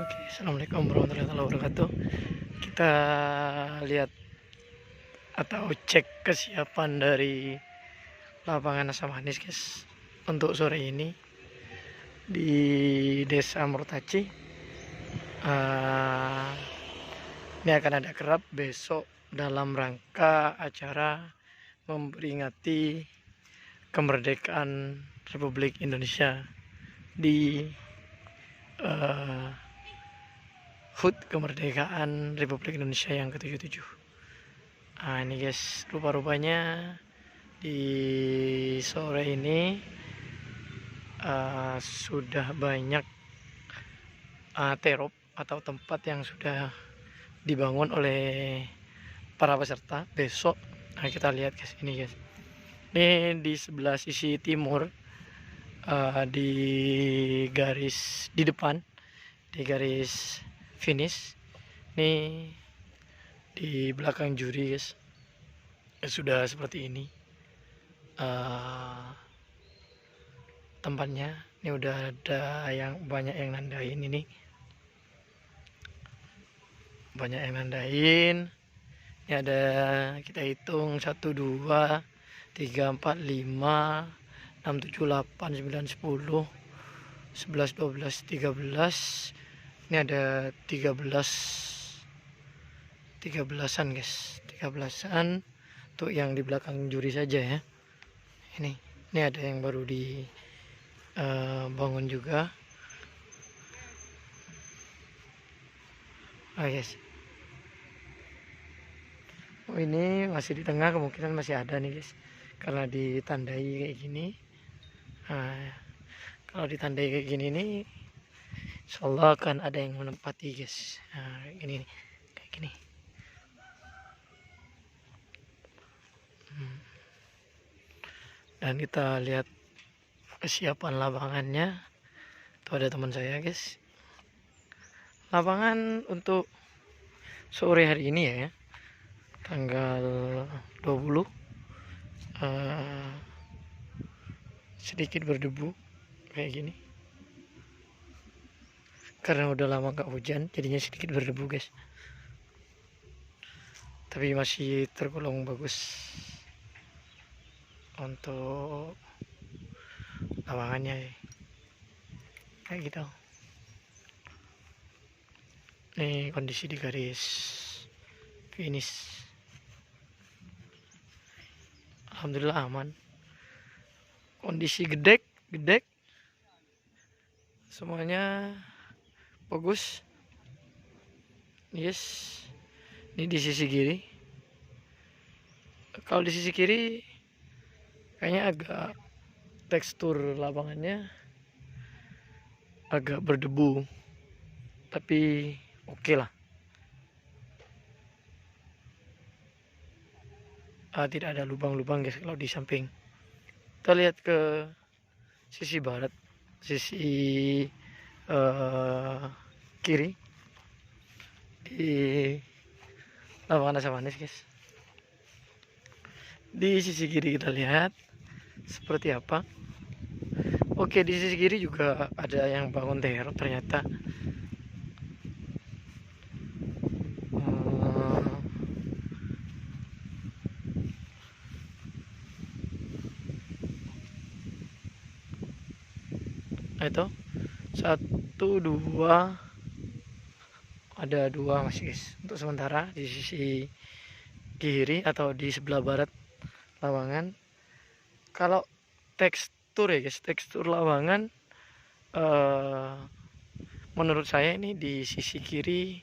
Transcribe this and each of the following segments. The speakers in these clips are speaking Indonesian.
Oke, assalamualaikum warahmatullahi wabarakatuh. Kita lihat atau cek kesiapan dari lapangan Asam Manis, guys. Untuk sore ini di Desa Murtaci, ini akan ada kirap besok dalam rangka acara memperingati kemerdekaan Republik Indonesia di HUT kemerdekaan Republik Indonesia yang ke-77. Nah, ini guys, rupa-rupanya di sore ini sudah banyak terop atau tempat yang sudah dibangun oleh para peserta besok. Nah, kita lihat guys, ini guys, ini di sebelah sisi timur, di garis di depan, di garis finish, ini di belakang juri guys, sudah seperti ini tempatnya. Ini udah ada yang banyak yang nandain, ini banyak yang nandain. Ini ada, kita hitung 1 2 3 4 5 6 7 8 9 10 11 12 13. Ini ada 13-an guys, 13-an untuk yang di belakang juri saja ya. Ini ada yang baru dibangun juga. Guys, ini masih di tengah, kemungkinan masih ada nih guys, karena ditandai kayak gini. Kalau ditandai kayak gini nih, insyaallah akan ada yang menempati guys. Ini kayak gini. Dan kita lihat kesiapan lapangannya. Tuh ada teman saya guys. Lapangan untuk sore hari ini ya, tanggal 20, sedikit berdebu kayak gini. Karena udah lama nggak hujan, jadinya sedikit berdebu guys. Tapi masih tergolong bagus untuk lapangannya kayak gitu. Ini kondisi di garis finish. Alhamdulillah aman. Kondisi gedek semuanya bagus. Yes, ini di sisi kiri. Kalau di sisi kiri kayaknya agak tekstur lapangannya agak berdebu, tapi oke lah. Tidak ada lubang-lubang guys kalau di samping. Kita lihat ke sisi barat, sisi kiri di lapangan Asam Manis guys. Di sisi kiri kita lihat seperti apa. Oke, di sisi kiri juga ada yang bangun terop ternyata. Itu 1 2, ada 2 masih guys untuk sementara di sisi kiri atau di sebelah barat lapangan. Kalau tekstur ya guys, tekstur lapangan menurut saya ini di sisi kiri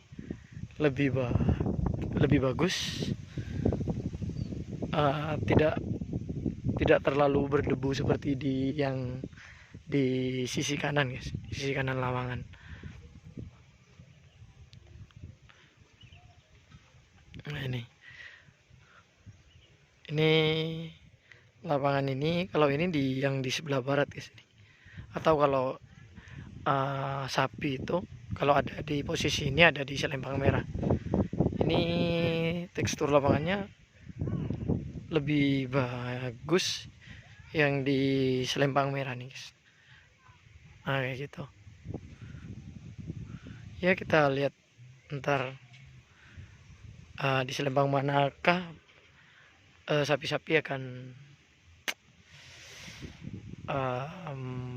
lebih bagus. Tidak terlalu berdebu seperti di sisi kanan guys, di sisi kanan lapangan. Nah, ini lapangan ini, kalau ini yang di sebelah barat guys ini. Atau kalau sapi itu kalau ada di posisi ini, ada di selempang merah. Ini tekstur lapangannya lebih bagus yang di selempang merah nih guys. Kayak gitu. Ya kita lihat ntar di Selembang manakah sapi-sapi akan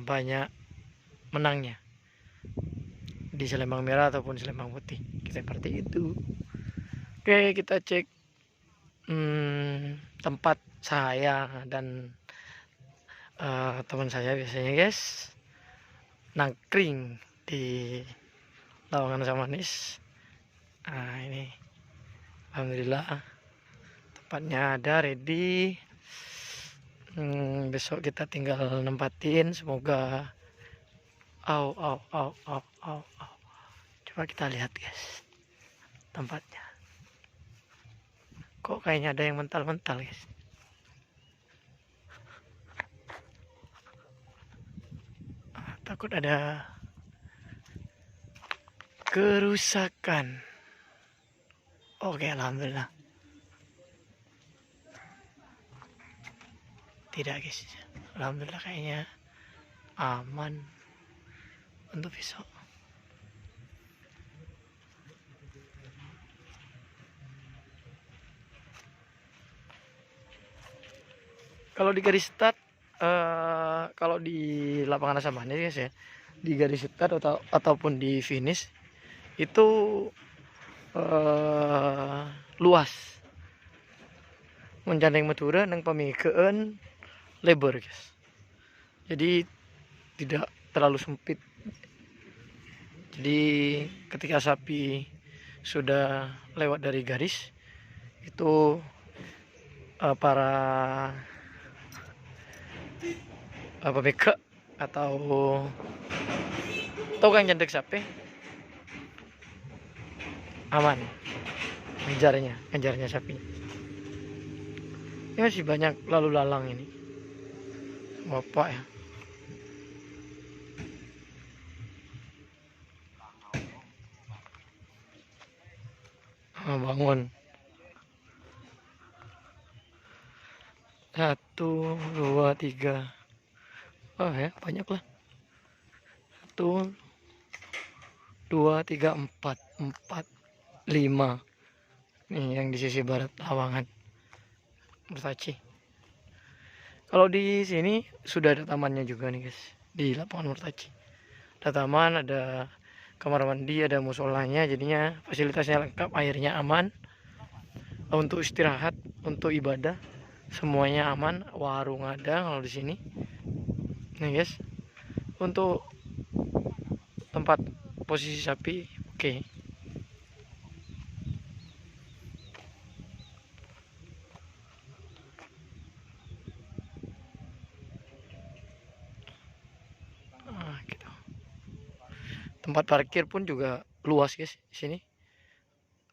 banyak menangnya, di Selembang merah ataupun Selembang putih, seperti itu. Oke, kita cek tempat saya dan teman saya biasanya guys nangkring di Lawangan Samanis. Nah ini alhamdulillah tempatnya ada ready. Besok kita tinggal nempatin, semoga coba kita lihat guys tempatnya. Kok kayaknya ada yang mental-mental guys. Takut ada kerusakan. Oke, alhamdulillah tidak guys, alhamdulillah kayaknya aman untuk besok. Kalau di garis start, kalau di lapangan Asamanis guys ya, di garis start ataupun di finish itu luas, menjandeng Madura nang pamikeun lebar guys, jadi tidak terlalu sempit. Jadi ketika sapi sudah lewat dari garis itu para pemika atau tukang jandek sapi aman ngejarnya sapi. Ini masih banyak lalu lalang ini bapak ya. Bangun 1, 2, 3. Ya banyak lah. 1, 2, 3, 4, 5. Nih yang di sisi barat Lawangan Murtaci. Kalau di sini sudah ada tamannya juga nih guys, di lapangan Murtaci. Ada taman, ada kamar mandi, ada musolanya, jadinya fasilitasnya lengkap, airnya aman, untuk istirahat, untuk ibadah semuanya aman, warung ada kalau di sini. Nih guys, untuk tempat posisi sapi oke. Gitu. Tempat parkir pun juga luas guys di sini.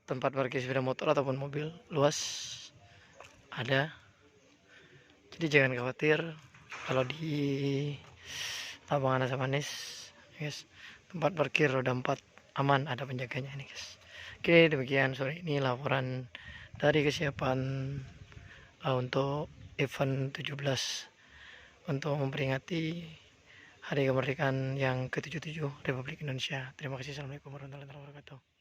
Tempat parkir sepeda motor ataupun mobil luas ada. Jadi jangan khawatir kalau di Lapangan Asamanis guys, tempat parkir roda 4 aman, ada penjaganya ini guys. Oke, demikian sore ini laporan dari kesiapan untuk event 17 untuk memperingati Hari Kemerdekaan yang ke-77 Republik Indonesia. Terima kasih. Assalamualaikum warahmatullahi wabarakatuh.